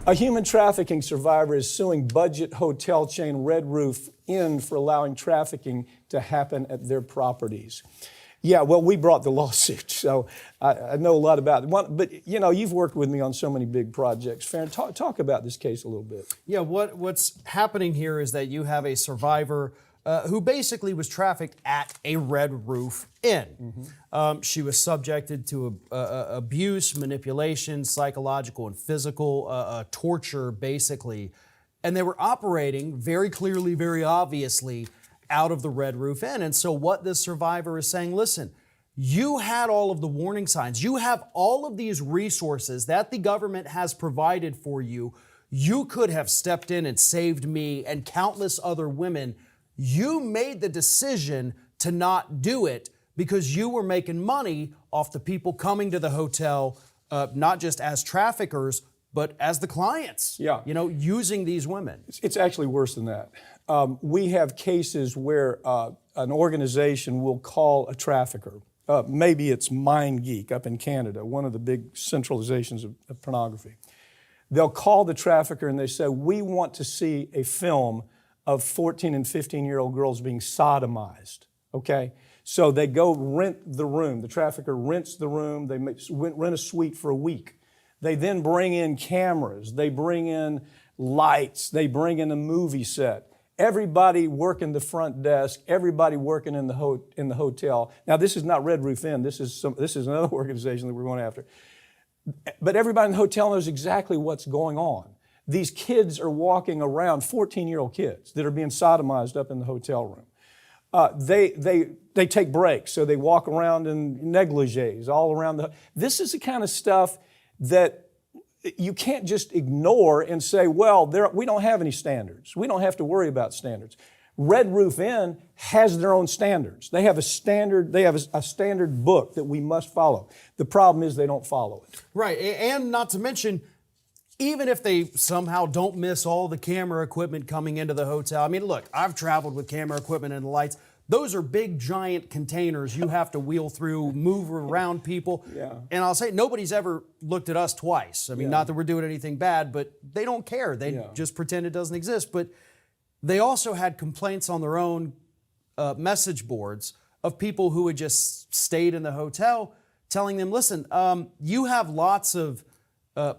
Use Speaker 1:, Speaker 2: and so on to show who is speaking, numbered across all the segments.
Speaker 1: A human trafficking survivor is suing budget hotel chain Red Roof Inn for allowing trafficking to happen at their properties. Yeah, well, we brought the lawsuit, so I know a lot about it. But, you know, you've worked with me on so many big projects. Farron, talk about this case a little bit.
Speaker 2: Yeah, what's happening here is that you have a survivor who basically was trafficked at a Red Roof Inn. She was subjected to abuse, manipulation, psychological and physical torture, basically. And they were operating very clearly, very obviously, out of the Red Roof Inn. And so what this survivor is saying, listen, you had all of the warning signs. You have all of these resources that the government has provided for you. You could have stepped in and saved me and countless other women. You made the decision to not do it because you were making money off the people coming to the hotel, not just as traffickers, but as the clients,
Speaker 1: yeah.
Speaker 2: You know, using these women.
Speaker 1: It's actually worse than that. We have cases where an organization will call a trafficker. Maybe it's MindGeek up in Canada, one of the big centralizations of pornography. They'll call the trafficker and they say, we want to see a film of 14 and 15-year-old girls being sodomized, okay? So they go rent the room. The trafficker rents the room. They rent a suite for a week. They then bring in cameras. They bring in lights. They bring in a movie set. Everybody working the front desk. Everybody working in the hotel. Now, this is not Red Roof Inn. This is another organization that we're going after. But everybody in the hotel knows exactly what's going on. These kids are walking around, 14-year-old kids that are being sodomized up in the hotel room. They take breaks, so they walk around in negligees all around This is the kind of stuff that you can't just ignore and say, well, we don't have any standards. We don't have to worry about standards. Red Roof Inn has their own standards. They have a standard book that we must follow. The problem is they don't follow it.
Speaker 2: Right, and not to mention, even if they somehow don't miss all the camera equipment coming into the hotel. I mean, look, I've traveled with camera equipment and lights. Those are big, giant containers you have to wheel through, move around people.
Speaker 1: Yeah.
Speaker 2: And I'll say, nobody's ever looked at us twice. I mean, not that we're doing anything bad, but they don't care. They just pretend it doesn't exist. But they also had complaints on their own message boards of people who had just stayed in the hotel telling them, listen, you have lots of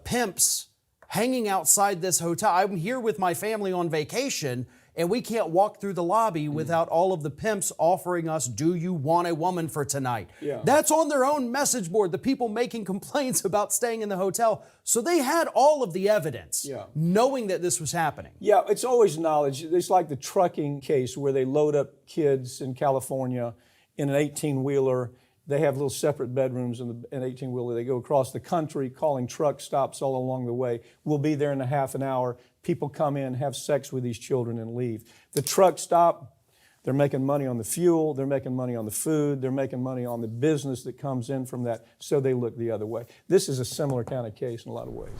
Speaker 2: pimps hanging outside this hotel. I'm here with my family on vacation, and we can't walk through the lobby without all of the pimps offering us, do you want a woman for tonight?
Speaker 1: Yeah.
Speaker 2: That's on their own message board, the people making complaints about staying in the hotel. So they had all of the evidence, knowing that this was happening.
Speaker 1: Yeah, it's always knowledge. It's like the trucking case where they load up kids in California in an 18-wheeler. They have little separate bedrooms in an 18-wheeler. They go across the country calling truck stops all along the way. We'll be there in a half an hour. People come in, have sex with these children, and leave. The truck stop, they're making money on the fuel. They're making money on the food. They're making money on the business that comes in from that, so they look the other way. This is a similar kind of case in a lot of ways.